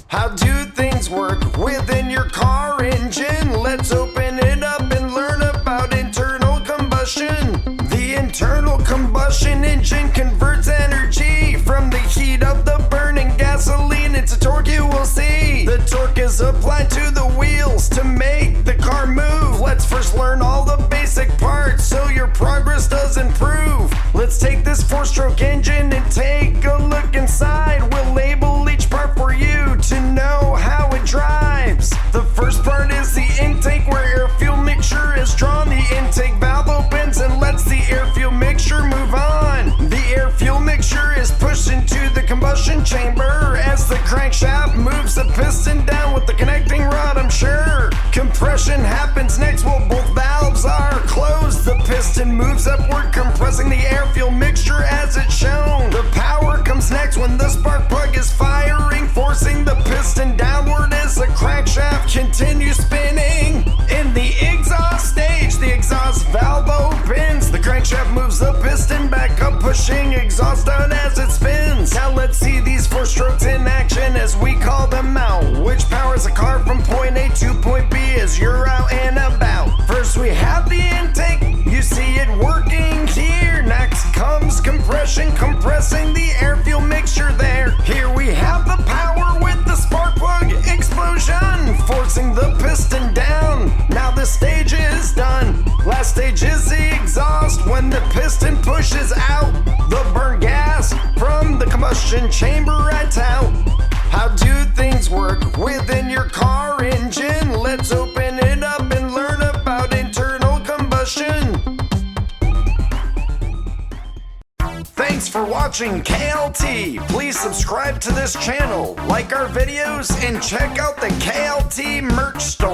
How do things work within your car engine? Let's open it up and learn about internal combustion. The internal combustion engine converts energy from the heat of the burning gasoline into torque. You will see the torque is applied to the wheels to make the car move. Let's first learn all the basic parts so your progress does improve. Let's take this 4-stroke engine and take a look inside. We'll label each part for you to know how it drives. The first part is the intake, where air-fuel mixture is drawn. The intake valve opens and lets the air-fuel mixture move on. The air-fuel mixture is pushed into the combustion chamber as the crankshaft moves the piston down with the connecting rod, I'm sure. Compression happens next while both valves are closed. The piston moves upward, compressing the air-fuel mixture as it's shown. The power comes next when the spark plug is firing, forcing the piston downward as the crankshaft continues spinning. In the exhaust stage, the exhaust valve opens. The crankshaft moves the piston back up, pushing exhaust out as it spins. Now let's see these 4 strokes in action as we call them out, which powers a car from point A to point B as you're out and about. First we have the intake, you see it working here. Next comes compression, compressing the air-fuel mixture there. Here we have the power with the spark plug explosion, forcing the piston down. Now this stage is done. Last stage is the exhaust, when the piston pushes out the burn gas from the combustion chamber right out. How do things work within your car engine? Let's open it up and learn about internal combustion. Thanks for watching KLT. Please subscribe to this channel, like our videos, and check out the KLT merch store.